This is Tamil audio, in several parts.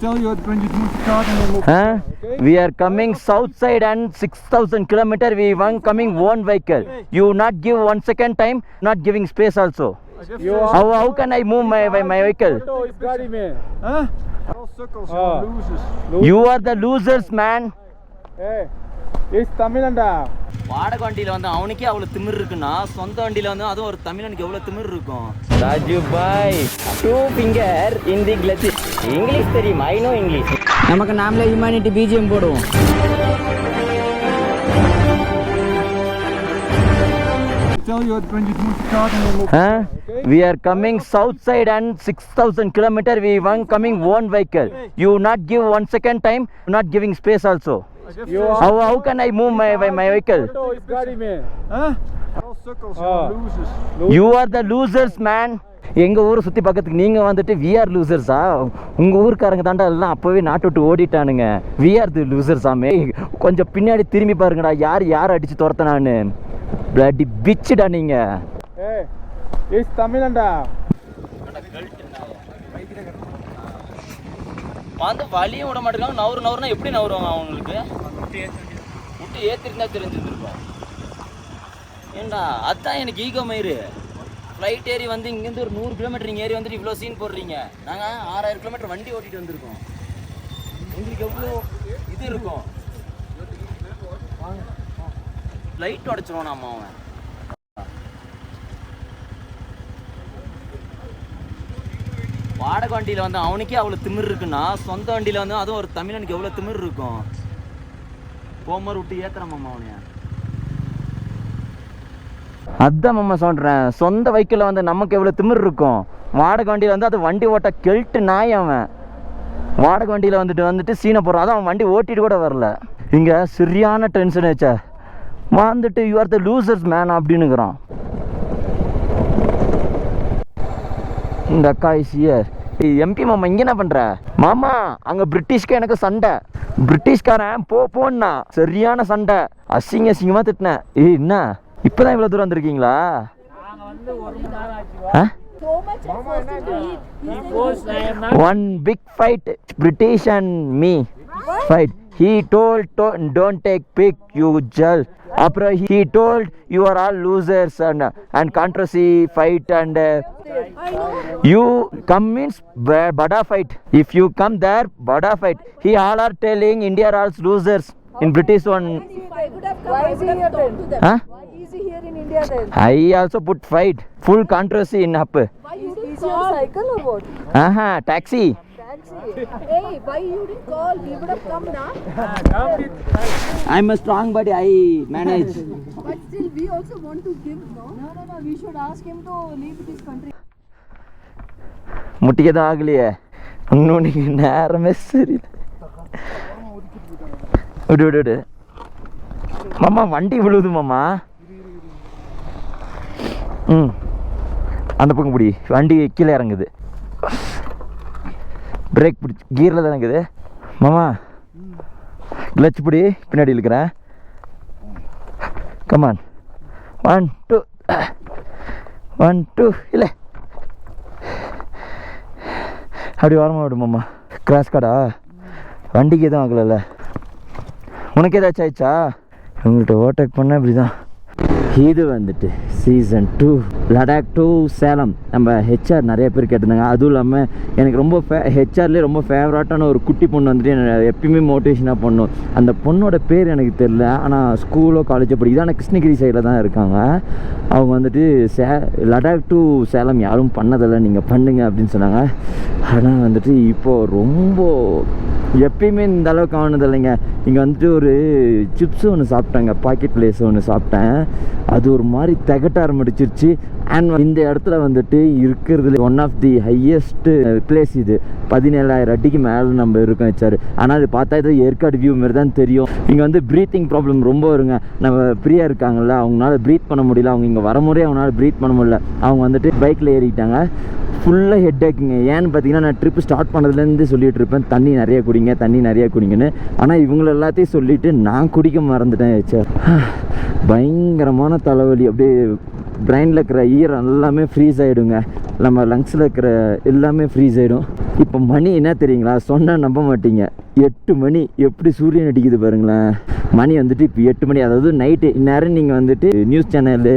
tell you when you move the car and then move. Okay? We are coming south side and 6,000 kilometer. We want coming one vehicle. You not give 1 second time, not giving space also. How can I move my vehicle? Huh? All suckles are losers. You are the losers, man. Hey, it's Tamilanda. வாடகை வண்டியில் வந்து அவனுக்கே அவ்வளோ திமிர் இருக்குன்னா சொந்த வண்டியில் வந்து அதுவும் ஒரு தமிழனுக்கு எவ்வளோ திமிர் இருக்கும். ராஜு பாய் 2 finger in the clutch. English தெரியும், ஐ நோ இங்கிலீஷ். நமக்கு நாமளே ஹியூமனிட்டி பிஜிஎம் போடுவோம். Tell you when you move the car and then move. Okay? We are coming south side and 6,000 kilometer. We want coming one vehicle. You not give 1 second time, not giving space also. How can I move my vehicle? Huh? All suckles are losers. You are the losers, man. எங்கள் ஊரை சுற்றி பக்கத்துக்கு நீங்கள் வந்துட்டு விஆர் லூசர்ஸா? உங்கள் ஊருக்காரங்க தாண்டா எல்லாம் அப்போவே நாட்டு விட்டு ஓடிட்டானுங்க. விஆர் தி லூசர்ஸாமே. கொஞ்சம் பின்னாடி திரும்பி பாருங்கடா, யார் அடித்து துரத்தினான்னு. பிளடி பிச்சுடா நீங்கள். இட்ஸ் தமிழண்டா. வந்து வழியும் விட மாட்டேங்காங்க. நவருனா எப்படி நவருவாங்க அவங்களுக்கு? விட்டு ஏற்றிருந்தா தெரிஞ்சுருந்துருக்கோம். ஏண்டா அதுதான் எனக்கு ஈகோ மயிறு. ஃப்ளைட் ஏறி வந்து இங்கேருந்து ஒரு 100 கிலோமீட்டர் நீங்கள் ஏறி வந்துட்டு இவ்வளோ சீன் போடுறீங்க. நாங்கள் 6000 கிலோமீட்டர் வண்டி ஓட்டிகிட்டு வந்திருக்கோம். எங்களுக்கு எவ்வளோ இது இருக்கும். ஃப்ளைட் உடச்சிருவோம் நம்ம. அவன் வாடகை வண்டியில் வந்து அவனுக்கே அவ்வளோ திமிர் இருக்குன்னா சொந்த வண்டியில் வந்து அதுவும் ஒரு தமிழனுக்கு எவ்வளோ திமிர் இருக்கும். போகும்போது விட்டு ஏற்றுறமாம்மா அவனையா. அதான் மாமா சொல்கிறேன், சொந்த வெஹிக்கிளில் வந்து நமக்கு எவ்வளோ திமிர் இருக்கும். வாடகை வண்டியில் வந்து அது வண்டி ஓட்ட கெல்ட்டு நாய். அவன் வாடகை வண்டியில் வந்துட்டு சீனை போடுறான். அதான் அவன் வண்டி ஓட்டிட்டு கூட வரல. இங்கே சரியான டென்ஷன் ஆச்சா வந்துட்டு you are the losers man அப்படின்னுக்குறான். இந்த அக்கா இயர் எம்பி மாமா இங்கே என்ன பண்ணுற மாமா? அங்கே பிரிட்டிஷ்க்கு எனக்கு சண்டை. பிரிட்டிஷ்காரன் போன்னா சரியான சண்டை. அசிங்கமாக திட்டினேன். என்ன இப்போதான் இவ்வளோ தூரம் வந்திருக்கீங்களா? One big fight, British and me fight. He told don't take pic, you judge. After he told you are all losers and controversy fight and you come means bada fight. If you come there, bada fight. He all are telling India are all losers in British one. Why is he here then? Huh? Why is he here in India then? I also put fight. Full controversy in up. Why you didn't call? Cycle or what? Taxi. Taxi. Hey, why you didn't call? We would have come now. I'm a strong body. I manage. But still, we also want to give, no? No. We should ask him to leave this country. முட்டிக்கதான் ஆகலையே இன்னும் நீங்கள் நேரமே சரி. விடு மாமா, வண்டி விழுவுது மாமா. அந்த பக்கம் பிடி, வண்டி கீழே இறங்குது. பிரேக் பிடிச்சி கீரில் தான் இருக்குது மாமா. கிளச் பிடி, பின்னாடி இழுக்கிறேன். கமான் 1 2 இல்லை அப்படி வரமா விடு மாமா. கிராஸ் கார்டா? வண்டிக்கு எதுவும் ஆகலைல்ல? உனக்கு ஏதாச்சும் ஆயிடுச்சா? உங்கள்கிட்ட ஓவர்டேக் பண்ண இப்படி தான். இது வந்துட்டு சீசன் 2 லடாக் டு சேலம். நம்ம ஹெச்ஆர் நிறைய பேர் கேட்டிருந்தாங்க. அதுவும் இல்லாமல் எனக்கு ரொம்ப ஹெச்ஆர்லேயே ரொம்ப ஃபேவரட்டான ஒரு குட்டி பொண்ணு வந்துட்டு எனக்கு எப்பயுமே மோட்டிவேஷனாக பண்ணும். அந்த பொண்ணோட பேர் எனக்கு தெரில, ஆனால் ஸ்கூலோ காலேஜோ படிக்குது. ஆனால் கிருஷ்ணகிரி சைடில் தான் இருக்காங்க. அவங்க வந்துட்டு லடாக் டு சேலம் யாரும் பண்ணதில்லை, நீங்கள் பண்ணுங்க அப்படின்னு சொன்னாங்க. ஆனால் வந்துட்டு இப்போது ரொம்ப எப்பயுமே இந்த அளவுக்கு ஆனது இல்லைங்க. இங்கே வந்துட்டு ஒரு சிப்ஸ் ஒன்று சாப்பிட்டாங்க, பாக்கெட் லேஸ் ஒன்று சாப்பிட்டேன். அது ஒரு மாதிரி திகட்ட ஆரம்பிச்சிருச்சு. அண்ட் இந்த இடத்துல வந்துட்டு இருக்கிறதுல one of the highest place. இது 17,000 அடிக்கு மேலே நம்ம இருக்கோம் வச்சாரு. ஆனால் அது பார்த்தா இது ஏற்காடு வியூ மாரி தான் தெரியும். இங்கே வந்து ப்ரீத்திங் ப்ராப்ளம் ரொம்ப வருங்க. நம்ம ஃப்ரீயாக இருக்காங்கல்ல, அவங்களால ப்ரீத் பண்ண முடியல. அவங்க இங்கே வர முறையே அவங்களால ப்ரீத் பண்ண முடியல. அவங்க வந்துட்டு பைக்கில் ஏறிட்டாங்க. ஃபுல்லாக ஹெட் ஏக்குங்க. ஏன்னு பார்த்தீங்கன்னா நான் ட்ரிப்பு ஸ்டார்ட் பண்ணதுலேருந்து சொல்லிகிட்டு இருப்பேன் தண்ணி நிறையா குடிங்கன்னு. ஆனால் இவங்கள எல்லாத்தையும் சொல்லிவிட்டு நான் குடிக்க மறந்துட்டேன் சார். பயங்கரமான தலைவலி. அப்படியே பிரெயினில் இருக்கிற ஈரம் எல்லாமே ஃப்ரீஸ் ஆகிடுங்க. நம்ம லங்ஸில் இருக்கிற எல்லாமே ஃப்ரீஸ் ஆகிடும். இப்போ மணி என்ன தெரியுங்களா, சொன்னால் நம்ப மாட்டீங்க, 8 மணி. எப்படி சூரியன் அடிக்குது பாருங்களேன். மணி வந்துட்டு இப்போ 8 மணி, அதாவது நைட்டு. இந்நேரம் நீங்கள் வந்துட்டு நியூஸ் சேனலு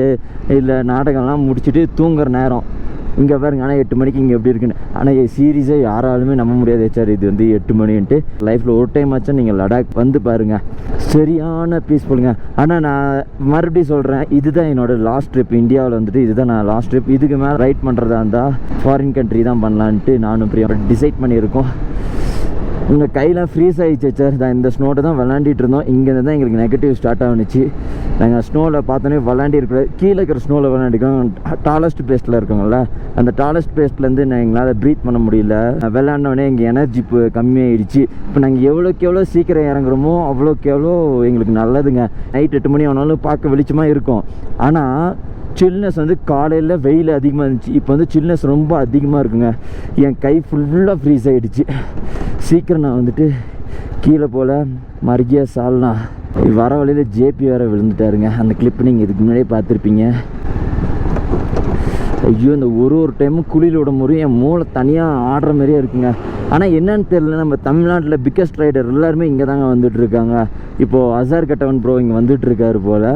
இல்லை நாடகம்லாம் முடிச்சுட்டு தூங்குற நேரம். இங்கே பாருங்க, ஆனால் 8 மணிக்கு இங்கே எப்படி இருக்குன்னு. ஆனால் சீரியஸாக யாராலுமே நம்ப முடியாது சார், இது வந்து 8 மணின்ட்டு. லைஃப்பில் ஒரு டைம் ஆச்சும் நீங்கள் லடாக் வந்து பாருங்கள், சரியான பீஸ்ஃபுல்லுங்க. ஆனால் நான் மறுபடியும் சொல்கிறேன், இதுதான் என்னோடய லாஸ்ட் ட்ரிப் இந்தியாவில் வந்துட்டு. இதுதான் நான் லாஸ்ட் ட்ரிப். இதுக்கு மேலே ரைட் பண்ணுறதா இருந்தால் ஃபாரின் கண்ட்ரி தான் பண்ணலான்ட்டு நானும் பிரியா டிசைட் பண்ணியிருக்கோம். உங்கள் கையெலாம் ஃப்ரீஸ் ஆகிடுச்சு சார். இந்த ஸ்னோட்டை தான் விளாண்டிட்டு இருந்தோம். இங்கேருந்து தான் எங்களுக்கு நெகட்டிவ் ஸ்டார்ட் ஆகிச்சு. நாங்கள் ஸ்னோவில் பார்த்தோன்னே விளாண்டி இருக்கிற கீழே இருக்கிற ஸ்னோவில் விளாண்டிக்கோம். டாலஸ்ட் பிளேஸில் இருக்கோங்கள, அந்த டாலஸ்ட் பிளேஸ்லேருந்து எங்களால் ப்ரீத் பண்ண முடியல. விளாண்டோடனே எங்கள் எனர்ஜி இப்போ கம்மியாகிடுச்சு. இப்போ நாங்கள் எவ்வளோக்கு எவ்வளோ சீக்கிரம் இறங்குறோமோ அவ்வளோக்கு எவ்வளோ எங்களுக்கு நல்லதுங்க. நைட் 8 மணி ஆனாலும் பார்க்க வெளிச்சமாக இருக்கும். ஆனால் சில்னஸ் வந்து காலையில் வெயில் அதிகமாக இருந்துச்சு, இப்போ வந்து சில்னஸ் ரொம்ப அதிகமாக இருக்குங்க. என் கை ஃபுல்லாக ஃப்ரீஸ் ஆகிடுச்சு. சீக்கிரம் நான் வந்துட்டு கீழே போல் மறுகிய சால்னா வர வழியில் ஜேபி வேறு விழுந்துட்டாருங்க. அந்த கிளிப் நீங்கள் இதுக்கு முன்னாடியே பார்த்துருப்பீங்க. ஐயோ, இந்த ஒரு டைமும் குளியில் விடும் போது என் மூளை தனியாக ஆடுற மாதிரியே இருக்குங்க. ஆனால் என்னன்னு தெரியல, நம்ம தமிழ்நாட்டில் பிக்கஸ்ட் ரைடர் எல்லாருமே இங்கே தாங்க வந்துட்டுருக்காங்க. இப்போது அசார் கட்டவன் ப்ரோ இங்கே வந்துட்டுருக்காரு போல்.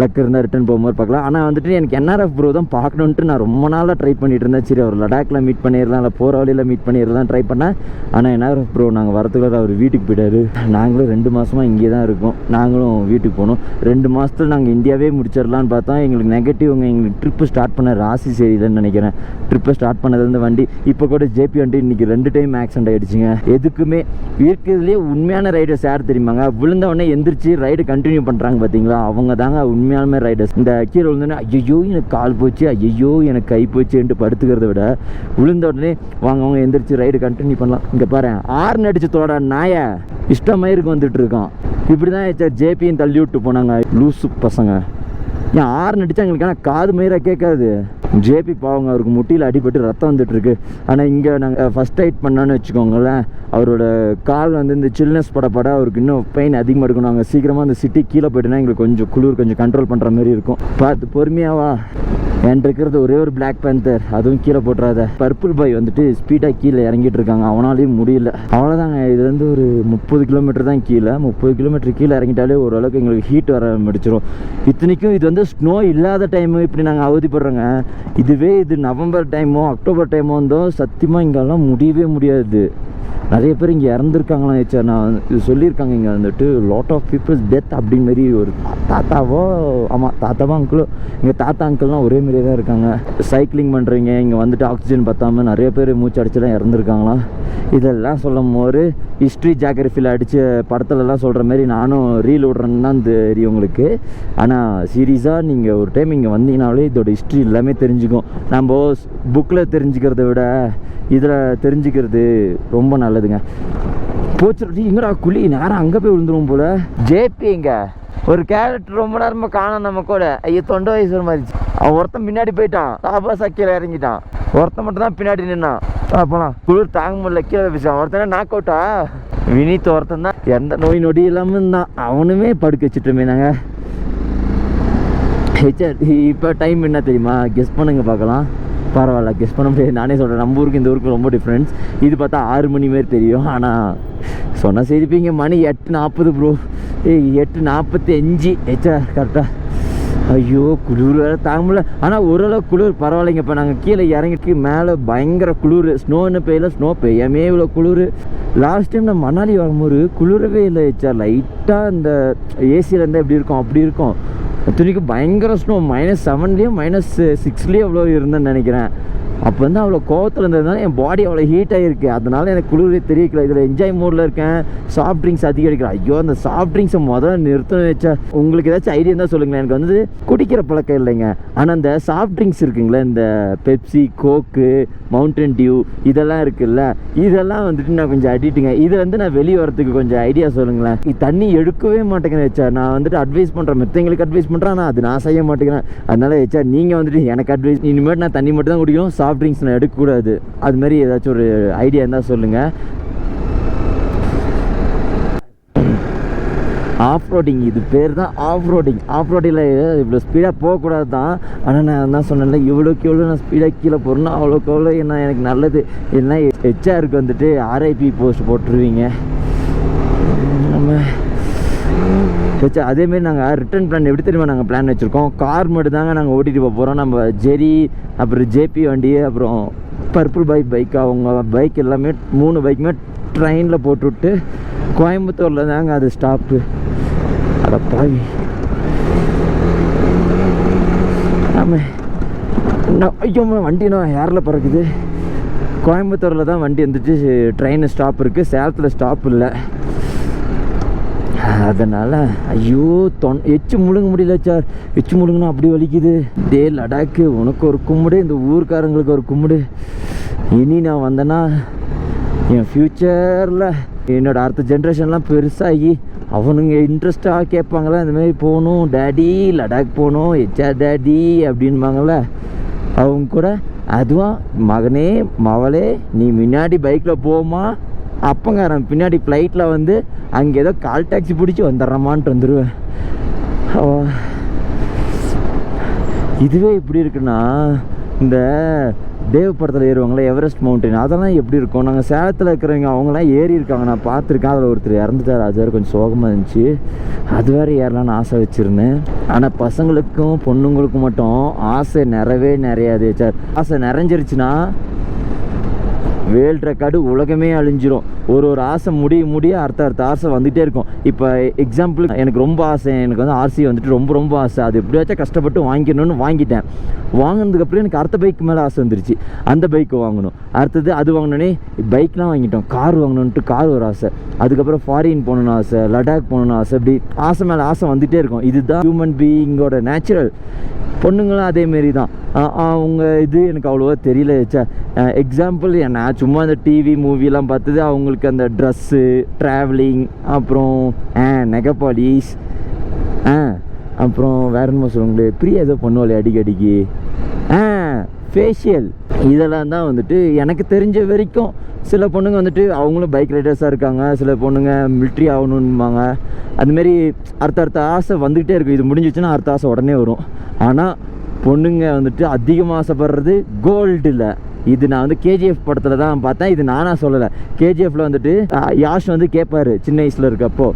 லக் இருந்தால் ரிட்டன் போகும்போது பார்க்கலாம். ஆனால் வந்துட்டு எனக்கு என்ஆர்எஃப் ப்ரோ தான் பார்க்கணுன்ட்டு நான் ரொம்ப நாளாக ட்ரை பண்ணிட்டு இருந்தேன். சரி, அவர் லடாக்கில் மீட் பண்ணிடலாம், இல்லை போகிற வழியில் மீட் பண்ணிடலாம் ட்ரை பண்ணேன். ஆனால் என்ஆர்எஃப் ப்ரோ நாங்கள் வரத்துக்குள்ள அவர் வீட்டுக்கு போயிட்டார். நாங்களும் 2 மாதமாக இங்கே தான் இருக்கோம். நாங்களும் வீட்டுக்கு போகணும். 2 மாதத்தில் நாங்கள் இந்தியாவே முடிச்சிடலான்னு பார்த்தோம். எங்களுக்கு நெகட்டிவ்ங்க. எங்களுக்கு ட்ரிப்பு ஸ்டார்ட் பண்ண ராசி சரியில்லைன்னு நினைக்கிறேன். ட்ரிப்பை ஸ்டார்ட் பண்ணதுலேருந்து வண்டி இப்போ கூட ஜேபி வண்டி இன்றைக்கி 2 டைம் ஆக்சிடென்ட் ஆகிடுச்சிங்க. எதுக்குமே இருக்கிறதுலேயே உண்மையான ரைடர்ஸ் யார் தெரியுமாங்க? விழுந்தவொடனே எந்திரிச்சு ரைடு கண்டினியூ பண்ணுறாங்க பார்த்தீங்களா, அவங்க தாங்க உண்மையான ரைடர்ஸ். இந்த கீழே விழுந்தோடனே ஐயோ எனக்கு கால் போச்சு, ஐயோ எனக்கு கை போச்சுன்ட்டு படுத்துக்கிறத விட விழுந்த உடனே வாங்க எந்திரிச்சு ரைடு கண்டினியூ பண்ணலாம். இங்கே பாரு, 6 அடிச்சு தோட நாய இஷ்டமாயிருக்கு வந்துட்டு இருக்கான். இப்படி தான் ஜேபியும் தள்ளி விட்டு போனாங்க லூசு பசங்க. ஏன் 6 அடிச்சா எங்களுக்கு ஆனால் காது மயிராக கேட்காது. ஜேபி பாவங்க, அவருக்கு முட்டியில் அடிபட்டு ரத்தம் வந்துட்டுருக்கு. ஆனால் இங்கே நாங்கள் ஃபஸ்ட் ரைட் பண்ணோன்னு வச்சுக்கோங்களேன், அவரோட கால் வந்து இந்த சில்னஸ் படப்பட அவருக்கு இன்னும் பெயின் அதிகமாக இருக்கும். நாங்கள் சீக்கிரமாக அந்த சிட்டி கீழே போய்ட்டுனா எங்களுக்கு கொஞ்சம் குளிர் கொஞ்சம் கண்ட்ரோல் பண்ணுற மாதிரி இருக்கும். பார்த்து பொறுமையாவா. என்கிட்ட இருக்கிறது ஒரே ஒரு பிளாக் பேந்தர், அதுவும் கீழே போட்டுறாத. பர்பிள் பாய் வந்துட்டு ஸ்பீடாக கீழே இறங்கிட்டு இருக்காங்க, அவனாலையும் முடியல. அவ்வளோதாங்க, இதுலேருந்து ஒரு 30 கிலோமீட்டர் தான் கீழே. 30 கிலோமீட்டர் கீழே இறங்கிட்டாலே ஓரளவுக்கு எங்களுக்கு ஹீட் வர முடிச்சிடும். இத்தனைக்கும் இது வந்து ஸ்னோ இல்லாத டைமு இப்படி நாங்கள் அவதிப்படுறோங்க. இதுவே இது நவம்பர் டைமோ அக்டோபர் டைமோ இருந்தோ சத்தியமாக இங்கெல்லாம் முடியவே முடியாது. நிறைய பேர் இங்கே இறந்துருக்காங்களாம் சார். நான் இது சொல்லியிருக்காங்க, இங்கே வந்துட்டு லாட் ஆஃப் பீப்புள்ஸ் டெத் அப்படின்னு மாரி ஒரு தாத்தாவோ, ஆமாம் தாத்தாவோ அங்கிளோ, இங்கே தாத்தா அங்கிள்லாம் ஒரே மாதிரியே தான் இருக்காங்க. சைக்கிளிங் பண்ணுறீங்க இங்கே வந்துட்டு ஆக்சிஜன் பற்றாமல் நிறைய பேர் மூச்சு அடிச்சுலாம் இறந்துருக்காங்களாம். இதெல்லாம் சொல்லும் போது ஹிஸ்ட்ரி ஜாகிரஃபியில் அடித்த படத்துலலாம் சொல்கிற மாதிரி நானும் ரீல் விட்றேன்னு தான் தெரியும் உங்களுக்கு. ஆனால் சீரியஸாக நீங்கள் ஒரு டைம் இங்கே வந்தீங்கனாலே இதோட ஹிஸ்ட்ரி எல்லாமே தெரிஞ்சுக்கும். நம்ம புக்கில் தெரிஞ்சுக்கிறத விட இதில் தெரிஞ்சுக்கிறது ரொம்ப நல்லதுங்க. போச்சு இங்கடா குழி, நேரம் அங்கே போய் விழுந்துருவோம் போல். ஜேபி இங்கே ஒரு கேரக்டர் ரொம்ப நேரமாக காணும் நம்ம கூட. ஐயோ தொண்டை வயசு மாதிரி. அவன் ஒருத்தன் பின்னாடி போயிட்டான், சாபா சக்கியில் இறங்கிட்டான். ஒருத்தன் மட்டும் தான் பின்னாடி நின்னான். போலாம், குளிர் தாங்க முடியல, கீழே பேசுவான். ஒருத்தனை நாக் அவுட்டா வினித் ஒருத்தன் தான் எந்த நோய் நொடி இல்லாமல் இருந்தான். அவனுமே படுக்க வச்சுட்டோமே நாங்கள். இப்போ டைம் என்ன தெரியுமா? கெஸ் பண்ணுங்க பார்க்கலாம். பரவாயில்ல, கெஸ் பண்ண முடியாது, நானே சொல்கிறேன். நம்ம ஊருக்கு இந்த ஊருக்கு ரொம்ப டிஃப்ரென்ஸ். இது பார்த்தா 6 மணி மாரி தெரியும், ஆனால் சொன்னால் சரிப்பீங்க. மணி 8:40 ப்ரோ. 8:45 கரெக்டாக. ஐயோ குளிர் வேறு தாங்க முடியல. ஆனால் ஓரளவு குளிர் பரவாயில்லைங்க. இப்போ நாங்கள் கீழே இறங்கிட்டு மேலே பயங்கர குளிர். ஸ்னோன்னு பெய்யல, ஸ்னோ பெய்யாமே இவ்வளோ குளிர். லாஸ்ட் டைம் நான் மணாலி வரும்போது குளிரவே இல்லை சார். லைட்டாக இந்த ஏசியில் இருந்தால் எப்படி இருக்கும் அப்படி இருக்கும். துணிக்கு பயங்கர ஸ்னோ. -7லேயும் -6லேயும் அவ்வளோ இருந்தேன்னு நினைக்கிறேன். அப்போ வந்து அவ்வளோ கோவத்தில் இருந்ததுனால என் பாடி அவ்வளோ ஹீட் ஆகிருக்கு. அதனால எனக்கு குளிரே தெரியல. இதில் என்ஜாய் மோடில் இருக்கேன். சாஃப்ட் ட்ரிங்க்ஸ் அதிகம் அடிக்கிறேன். ஐயோ அந்த சாஃப்ட் ட்ரிங்க்ஸை முதல்ல நிறுத்தணும் வச்சா. உங்களுக்கு ஏதாச்சும் ஐடியா இருந்தால் சொல்லுங்களேன். எனக்கு வந்து குடிக்கிற பழக்கம் இல்லைங்க. ஆனால் இந்த சாஃப்ட் ட்ரிங்க்ஸ் இருக்குங்களே, இந்த பெப்சி, கோக்கு, மவுண்டன் டியூ இதெல்லாம் இருக்குல்ல, இதெல்லாம் வந்துட்டு நான் கொஞ்சம் அடிட்டுங்க. இது வந்து நான் வெளியே வரத்துக்கு கொஞ்சம் ஐடியா சொல்லுங்களேன். தண்ணி எடுக்கவே மாட்டேங்கிறேன் வச்சா. நான் வந்துட்டு அட்வைஸ் பண்ணுறேன், மற்றவங்களுக்கு அட்வைஸ் பண்ணுறேன், ஆனால் அது நான் செய்ய மாட்டேங்கிறேன். அதனால வச்சா நீங்கள் வந்துட்டு எனக்கு அட்வைஸ், இனிமேட்டு நான் தண்ணி மட்டும் தான் குடிக்கணும், சாஃப்ட் ட்ரிங்க்ஸ் நான் எடுக்கக்கூடாது. அது மாதிரி ஏதாச்சும் ஒரு ஐடியா இருந்தால் சொல்லுங்கள். ஆஃப் ரோடிங், இது பேர் தான் ஆஃப் ரோடிங். ஆஃப் ரோடிங்கில் இவ்வளோ ஸ்பீடாக போகக்கூடாது தான். ஆனால் நான் தான் சொன்னேன்ல, இவ்வளோக்கு எவ்வளோ நான் ஸ்பீடாக கீழே போகிறேன்னா அவ்வளோக்கு எவ்வளோ என்ன எனக்கு நல்லது. இல்லைன்னா ஹெச்ஆருக்கு வந்துட்டு ஆர்ஐபி போஸ்ட் போட்டுருவீங்க. நம்ம அதேமாரி நாங்கள் ரிட்டர்ன் பிளான் எப்படி தெரியுமா நாங்கள் பிளான் வச்சுருக்கோம், கார் மட்டும் தாங்க நாங்கள் ஓட்டிகிட்டு போக போகிறோம். நம்ம ஜெரி, அப்புறம் ஜேபி வண்டி, அப்புறம் பர்பிள் பைக் அவங்க பைக் எல்லாமே 3 பைக்குமே ட்ரெயினில் போட்டுவிட்டு கோயம்புத்தூரில் தாங்க அது ஸ்டாப்பு. அட பாவி, ஆமாம் ஐயோ வண்டி நான் ஏரில் பறக்குது. கோயம்புத்தூரில் தான் வண்டி வந்துட்டு ட்ரெயின் ஸ்டாப் இருக்குது, சேலத்தில் ஸ்டாப் இல்லை. அதனால் ஐயோ எச்சு முழுங்க முடியல சார். எச்சு முழுங்குனா அப்படி வலிக்குது. டே லடாக்கு, உனக்கு ஒரு கும்பிடு, இந்த ஊருக்காரங்களுக்கு ஒரு கும்பிடு. இனி நான் வந்தேன்னா என் ஃப்யூச்சரில் என்னோடய அடுத்த ஜென்ரேஷன்லாம் பெருசாகி அவனுங்க இன்ட்ரெஸ்டாக கேட்பாங்களே, இந்தமாரி போகணும் டேடி, லடாக் போகணும் ஹெச்ஆர் டேடி அப்படின்பாங்களே. அவங்க கூட அதுவா மகனே மவளே நீ முன்னாடி பைக்கில் போமா, அப்பங்காரன் பின்னாடி ஃப்ளைட்டில் வந்து அங்கே ஏதோ கால் டாக்ஸி பிடிச்சி வந்துடுறமான்ட்டு வந்துடுவேன். இதுவே இப்படி இருக்குன்னா, இந்த தேவ படத்தில் ஏறுவாங்களே எவரெஸ்ட் மவுண்டன், அதெல்லாம் எப்படி இருக்கும். நாங்கள் சேலத்தில் இருக்கிறவங்க அவங்களாம் ஏறி இருக்காங்க, நான் பார்த்துருக்கேன். அதில் ஒருத்தர் இறந்துட்டார், அது வேறு கொஞ்சம் சோகமாக இருந்துச்சு. அது வேறு ஏறலான்னு ஆசை வச்சுருந்தேன். ஆனால் பசங்களுக்கும் பொண்ணுங்களுக்கும் மட்டும் ஆசை நிறையாது சார். ஆசை நிறைஞ்சிருச்சுன்னா வேர்ல்ட் ரெக்கார்டு உலகமே அழிஞ்சிரும். ஒரு ஆசை முடிய அடுத்த ஆசை வந்துகிட்டே இருக்கும். இப்போ எக்ஸாம்பிள் எனக்கு ரொம்ப ஆசை, எனக்கு வந்து ஆர்சி வந்துட்டு ரொம்ப ஆசை. அது எப்படியாச்சும் கஷ்டப்பட்டு வாங்கிக்கணும்னு வாங்கிட்டேன். வாங்கினதுக்கப்புறம் எனக்கு அடுத்த பைக்கு மேலே ஆசை வந்துருச்சு, அந்த பைக்கு வாங்கணும். அடுத்தது அது வாங்கினோன்னே பைக்லாம் வாங்கிட்டோம். கார் வாங்கணுன்ட்டு கார் ஒரு ஆசை. அதுக்கப்புறம் ஃபாரின் போகணுன்னு ஆசை, லடாக் போகணுன்னு ஆசை. இப்படி ஆசை மேலே ஆசை வந்துகிட்டே இருக்கும். இதுதான் ஹியூமன் பீயிங்கோட நேச்சுரல். பொண்ணுங்களும் அதேமாரி தான். அவங்க இது எனக்கு அவ்வளோவா தெரியல. எக்ஸாம்பிள் நான் சும்மா இந்த டிவி மூவிலாம் பார்த்தது, அவங்களுக்கு அந்த ட்ரெஸ்ஸு, ட்ராவலிங், அப்புறம் நெகை பாலிஷ், அப்புறம் வேற என்ன சொல்லுங்களே, பிரியா ஏதோ பண்ணுவாளே அடிக்கடிக்கு ஃபேஷியல், இதெல்லாம் தான் வந்துட்டு எனக்கு தெரிஞ்ச வரைக்கும். சில பொண்ணுங்க வந்துட்டு அவங்களும் பைக் ரைடர்ஸாக இருக்காங்க, சில பொண்ணுங்க மிலிட்ரி ஆகணுன்பாங்க. அதுமாரி அடுத்த ஆசை வந்துக்கிட்டே இருக்கும். இது முடிஞ்சிச்சுன்னா அடுத்த ஆசை உடனே வரும். ஆனால் பொண்ணுங்க வந்துட்டு அதிகமாக ஆசைப்படுறது கோல்டில். இது நான் வந்து கேஜிஎஃப் படத்தில் தான் பார்த்தேன். இது நானாக சொல்லலை. கேஜிஎஃப்பில் வந்துட்டு யாஷ் வந்து கேட்பார் சின்ன வயசில் இருக்கப்போ,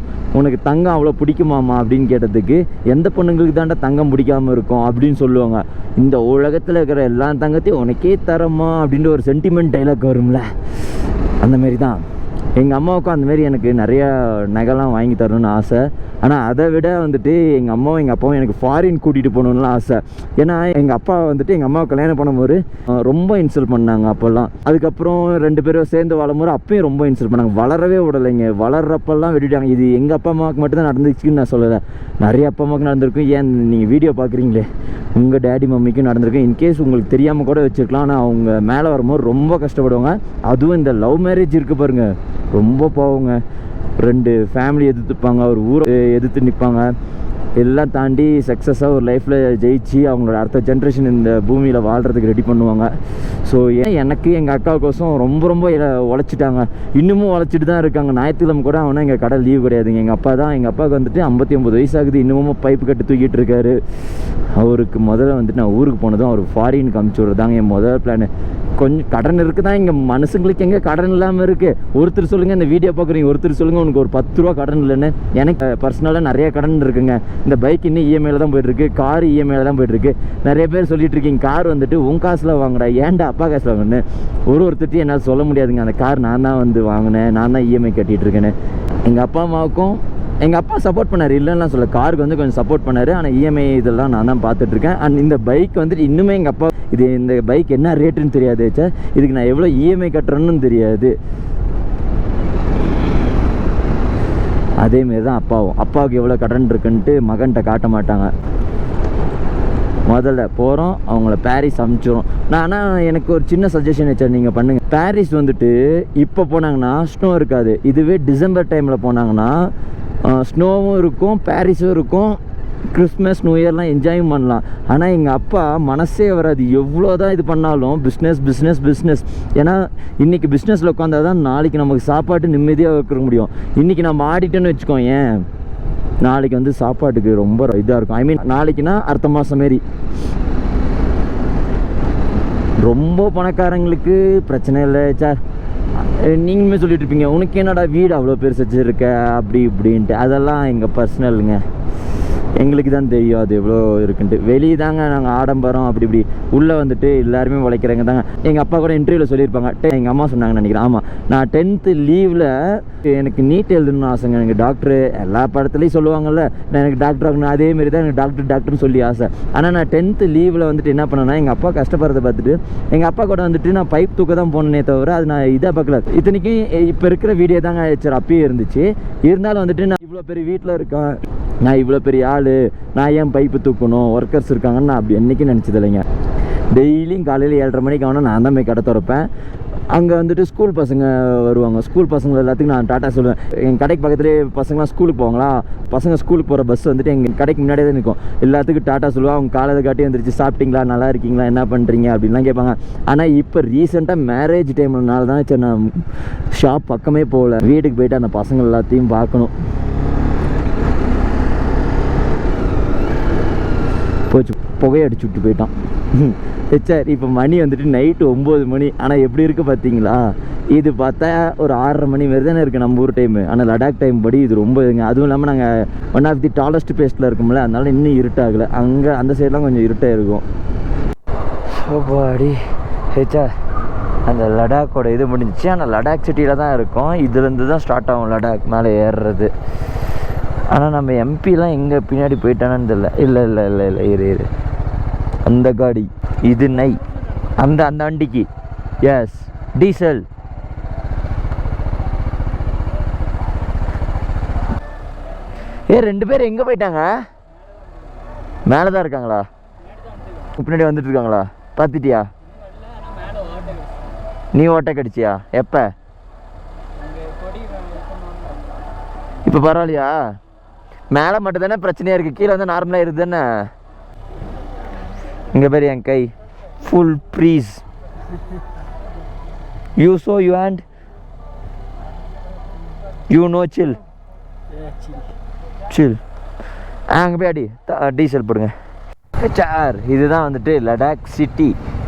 உனக்கு தங்கம் அவ்வளோ பிடிக்குமாமா அப்படின்னு கேட்டதுக்கு, எந்த பொண்ணுங்களுக்கு தாண்டா தங்கம் பிடிக்காமல் இருக்கும் அப்படின்னு சொல்லுவாங்க. இந்த உலகத்தில் இருக்கிற எல்லா தங்கத்தையும் உனக்கே தரமா அப்படின்ற ஒரு சென்டிமெண்ட் டைலாக் வரும்ல, அந்தமாரி தான். எங்கள் அம்மாவுக்கும் அந்தமாரி எனக்கு நிறையா நகைலாம் வாங்கி தரணும்னு ஆசை. ஆனால் அதை விட வந்துட்டு எங்கள் அம்மாவும் எங்கள் அப்பாவும் எனக்கு ஃபாரின் கூட்டிகிட்டு போகணுன்னுலாம் ஆசை. ஏன்னா எங்கள் அப்பா வந்துட்டு எங்கள் அம்மாவை கல்யாணம் பண்ணும்போது ரொம்ப இன்சல்ட் பண்ணாங்க அப்போல்லாம். அதுக்கப்புறம் 2 பேரும் சேர்ந்து வாழும்போது அப்பயும் ரொம்ப இன்சல்ட் பண்ணாங்க. வளரவே விடலைங்க. வளர்றப்பெல்லாம் விட்டுட்டாங்க. இது எங்கள் அப்பா அம்மாவுக்கு மட்டும் தான் நடந்துச்சுன்னு நான் சொல்லலை, நிறைய அப்பா அம்மாவுக்கு நடந்திருக்கும். ஏன் நீங்கள் வீடியோ பார்க்குறீங்களே, உங்கள் டேடி மம்மிக்கும் நடந்திருக்கும். இன்கேஸ் உங்களுக்கு தெரியாமல் கூட வச்சுருக்கலாம். ஆனால் அவங்க மேலே வரும்போது ரொம்ப கஷ்டப்படுவாங்க. அதுவும் இந்த லவ் மேரேஜ் இருக்குது பாருங்கள், ரொம்ப பாவங்க. 2 ஃபேமிலி எதிர்த்துப்பாங்க, ஒரு ஊரை எதிர்த்து நிற்பாங்க. எல்லாம் தாண்டி சக்ஸஸாக ஒரு லைஃப்பில் ஜெயிச்சு அவங்களோட அடுத்த ஜென்ரேஷன் இந்த பூமியில் வாழ்கிறதுக்கு ரெடி பண்ணுவாங்க. ஸோ எனக்கு எங்கள் அக்காவுக்கோசம் ரொம்ப உழைச்சிட்டாங்க, இன்னமும் உழைச்சிட்டு தான் இருக்காங்க. ஞாயிற்றுக்கிழமை கூட அவனா எங்கள் கடை லீவ் கிடையாதுங்க. எங்கள் அப்பாவுக்கு வந்துட்டு 59 வயசு ஆகுது, இன்னமும் பைப்பு கட்டு தூக்கிட்டு இருக்காரு. அவருக்கு முதல்ல வந்துட்டு நான் ஊருக்கு போனதும் அவர் ஃபாரினுக்கு அனுப்பிச்சி விட்றதாங்க என் முதல் பிளான். கொஞ்சம் கடன் இருக்குது தான் இங்கே, மனுஷங்களுக்கு எங்கே கடன் இல்லாமல் இருக்குது. ஒருத்தர் சொல்லுங்கள், இந்த வீடியோ பார்க்குறீங்க, ஒருத்தர் சொல்லுங்கள் உனக்கு ஒரு 10 ரூபா கடன் இல்லைன்னு. எனக்கு பர்சனலாக நிறைய கடன் இருக்குங்க. இந்த பைக் இன்னும் இஎம்ஐயில் தான் போய்ட்டுருக்கு, கார் இஎம்ஐயில் தான் போய்ட்டுருக்கு. நிறைய பேர் சொல்லிட்டு இருக்கீங்க கார் வந்துட்டு உன் காசில் வாங்குறா, ஏன்டா அப்பா காசில் வாங்கினேன். ஒருத்தர்ட்டையும் என்னால் சொல்ல முடியாதுங்க, அந்த கார் நான் தான் வந்து வாங்கினேன், நான் தான் இஎம்ஐ கட்டிகிட்டு இருக்கேன்னு. எங்கள் அப்பா அம்மாவுக்கும் எங்கள் அப்பா சப்போர்ட் பண்ணார், இல்லைன்னா சொல்ல, காருக்கு வந்து கொஞ்சம் சப்போர்ட் பண்ணார். ஆனால் இஎம்ஐ இதெல்லாம் நான் தான் பார்த்துட்ருக்கேன். அண்ட் இந்த பைக் வந்துட்டு இன்னுமே எங்கள் அப்பா, இந்த பைக் என்ன ரேட்டுன்னு தெரியாது, இதுக்கு நான் எவ்வளோ இஎம்ஐ கட்டுறேன்னு தெரியாது. அதேமாரி தான் அப்பாவுக்கு எவ்வளோ கடன் இருக்குன்ட்டு மகன்கிட்ட காட்ட மாட்டாங்க. முதல்ல போகிறோம், அவங்கள பாரிஸ் அனுப்பிச்சிடும். ஆனால் எனக்கு ஒரு சின்ன சஜஷன் வச்சா நீங்கள் பண்ணுங்கள். பாரிஸ் வந்துட்டு இப்போ போனாங்கன்னா ஸ்னோ இருக்காது. இதுவே டிசம்பர் டைமில் போனாங்கன்னா ஸ்னோவும் இருக்கும், பாரிஸும் இருக்கும், கிறிஸ்மஸ் நியூ இயர்லாம் என்ஜாயும் பண்ணலாம். ஆனால் எங்கள் அப்பா மனசே வராது, எவ்வளோ தான் இது பண்ணாலும் பிஸ்னஸ். ஏன்னா இன்றைக்கி பிஸ்னஸில் உட்காந்தா தான் நாளைக்கு நமக்கு சாப்பாட்டு நிம்மதியாக வைக்க முடியும். இன்றைக்கி நம்ம ஆடிட்டோன்னு வச்சுக்கோங்க, நாளைக்கு வந்து சாப்பாட்டுக்கு ரொம்ப இதாக இருக்கும். ஐ மீன் நாளைக்குன்னா அடுத்த மாதம் மாரி. ரொம்ப பணக்காரங்களுக்கு பிரச்சனை இல்லை சார். நீங்களுமே சொல்லிட்டு இருப்பீங்க, உனக்கு என்னடா வீடு அவ்வளோ பெருசு வச்சுருக்க அப்படி இப்படின்ட்டு. அதெல்லாம் எங்கள் பர்சனலுங்க, எங்களுக்கு தான் தெரியும் அது எவ்வளோ இருக்குன்ட்டு. வெளியே தாங்க நாங்கள் ஆடம்பரம் அப்படி இப்படி, உள்ளே வந்துட்டு எல்லாருமே உழைக்கிறவங்க தாங்க. எங்கள் அப்பா கூட இன்டர்வியூவில் சொல்லியிருப்பாங்க, எங்கள் அம்மா சொன்னாங்கன்னு நினைக்கிறேன். ஆமாம், நான் 10th லீவில் எனக்கு நீட் எழுதணும்னு ஆசைங்க. எனக்கு டாக்டரு எல்லா படத்துலையும் சொல்லுவாங்கள்ல, நான் எனக்கு டாக்டர் ஆகணும், அதேமாரி தான் எனக்கு டாக்டர்னு சொல்லி ஆசை. ஆனால் நான் 10th லீவில் வந்துட்டு என்ன பண்ணேன்னா, எங்கள் அப்பா கஷ்டப்படுறதை பார்த்துட்டு எங்கள் அப்பா கூட வந்துட்டு நான் பைப் தூக்க தான் போனேனே தவிர அது நான் இதாக பார்க்கல. இத்தனைக்கும் இப்போ இருக்கிற வீடியோ தாங்க சரி அப்பயே இருந்துச்சு. இருந்தாலும் வந்துட்டு நான் இவ்வளோ பெரிய வீட்டில் இருக்கேன், நான் இவ்வளோ பெரிய ஆள், நான் ஏன் பைப்பு தூக்கணும், ஒர்க்கர்ஸ் இருக்காங்கன்னு நான் அப்படி என்றைக்கும் நினச்சது இல்லைங்க. டெய்லியும் காலையில் 7:30 மணிக்கு ஆனால் நான் தான் போய் கடை திறப்பேன். அங்கே வந்துட்டு ஸ்கூல் பசங்க வருவாங்க. ஸ்கூல் பசங்க எல்லாத்துக்கும் நான் டாட்டா சொல்லுவேன். எங்கள் கடைக்கு பக்கத்துலேயே பசங்களாம் ஸ்கூலுக்கு போவாங்களா, பசங்க ஸ்கூலுக்கு போகிற பஸ் வந்துட்டு எங்கள் கடைக்கு முன்னாடியே தான் நிற்கும். எல்லாத்துக்கும் டாட்டா சொல்லுவேன். அவங்க காலையில் காட்டி வந்துருச்சு, சாப்பிட்டீங்களா, நல்லா இருக்கீங்களா, என்ன பண்ணுறீங்க அப்படின்லாம் கேட்பாங்க. ஆனால் இப்போ ரீசெண்டாக மேரேஜ் டைம்னால தான் சரி நான் ஷாப் பக்கமே போகல. வீட்டுக்கு போய்ட்டு அந்த பசங்க எல்லாத்தையும் பார்க்கணும். போச்சு, புகையடிச்சு விட்டு போயிட்டான். சார் இப்போ மணி வந்துட்டு நைட்டு 9 மணி. ஆனால் எப்படி இருக்குது பார்த்தீங்களா? இது பார்த்தா ஒரு 6:30 மணி மாரி தானே இருக்குது நம்ம ஊர் டைமு. ஆனால் லடாக் டைம் படி இது ரொம்ப இதுங்க. அதுவும் இல்லாமல் நாங்கள் ஒன் ஆஃப் தி டாலஸ்ட் பிளேஸில் இருக்கோம்ல, அதனால இன்னும் இருட்டாகலை. அங்கே அந்த சைட்லாம் கொஞ்சம் இருட்டாக இருக்கும். பாடி ஹேச்சா அந்த லடாக்கோட இது முடிஞ்சிச்சு. ஆனால் லடாக் சிட்டியில் தான் இருக்கும். இதுலேருந்து தான் ஸ்டார்ட் ஆகும் லடாக் மேலே ஏறுறது. ஆனால் நம்ம எம்பிலாம் எங்கே பின்னாடி போயிட்டானு தெரியல. இல்லை இல்லை இல்லை இல்லை இரு அந்த காடி இது நை அந்த அந்த வண்டிக்கு எஸ் டீசல். ரெண்டு பேர் எங்கே போயிட்டாங்க? மேலே தான் இருக்காங்களா? பின்னாடி வந்துட்டு இருக்காங்களா? பார்த்துட்டியா? நீ ஓட்டை கடிச்சியா? எப்போ? இப்போ பரவாயில்லையா? மேலே மட்டும் தானே பிரச்சனையாக இருக்குது, கீழே வந்து நார்மலாக இருக்குது தானே. இங்கே பேர் என் கை full freeze. You show you hand, you know chill chill. அங்கே போய் அடி டீசல் போடுங்க சார். இதுதான் வந்துட்டு லடாக்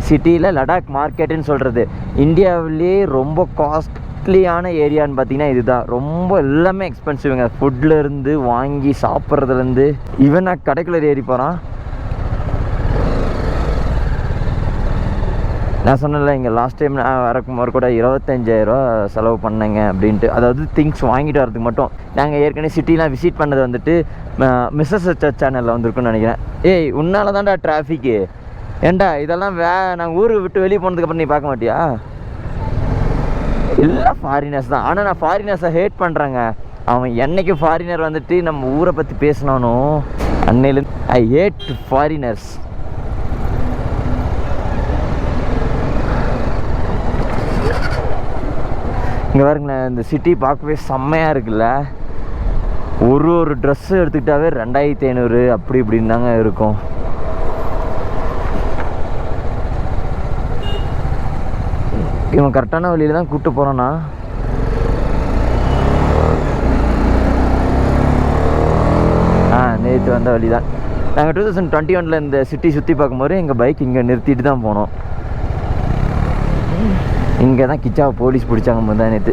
சிட்டியில் லடாக் மார்க்கெட்டுன்னு சொல்கிறது. இந்தியாவிலே ரொம்ப காஸ்ட்லியான ஏரியான்னு பார்த்தீங்கன்னா இதுதான். ரொம்ப எல்லாமே எக்ஸ்பென்சிவ்ங்க. ஃபுட்லேருந்து வாங்கி சாப்பிட்றதுலேருந்து. ஈவன் நான் கடைக்குள்ள ஏறி போகிறான். நான் சொன்னேன்ல, இங்கே லாஸ்ட் டைம் நான் வரக்கும்போது கூட 25,000 செலவு பண்ணேங்க அப்படின்ட்டு. அதாவது திங்ஸ் வாங்கிட்டு வரதுக்கு மட்டும். நாங்கள் ஏற்கனவே சிட்டிலாம் விசிட் பண்ணது வந்துட்டு மிஸ்ஸஸ் சேனலில் வந்திருக்குன்னு நினைக்கிறேன். ஏய் உன்னால தான்டா டிராஃபிக்கு. ஏண்டா இதெல்லாம் நாங்கள் ஊரை விட்டு வெளியே போனதுக்கப்புறம் நீ பார்க்க மாட்டியா? எல்லாம் ஃபாரினர்ஸ் தான். ஆனால் நான் ஃபாரினர்ஸை ஹேட் பண்ணுறேங்க. அவன் என்னைக்கு ஃபாரினர் வந்துட்டு நம்ம ஊரை பற்றி பேசினானோ அன்னையிலேருந்து ஐ ஹேட் ஃபாரினர்ஸ். இங்கே பாருங்களேன், இந்த சிட்டி பார்க்கவே செம்மையாக இருக்குல்ல. ஒரு ட்ரெஸ்ஸு எடுத்துக்கிட்டாவே 2500 அப்படி இப்படின்னு தாங்க இருக்கும். இவன் கரெக்டான வழியில் தான் கூப்பிட்டு போகிறான்னா? நேற்று வந்த வழி தான். நாங்கள் 2021 இந்த சிட்டி சுற்றி பார்க்கும்போது எங்கள் பைக் இங்கே நிறுத்திட்டு தான் போனோம். இங்கே தான் கிச்சாவை போலீஸ் பிடிச்சாங்க முந்தா நேற்று.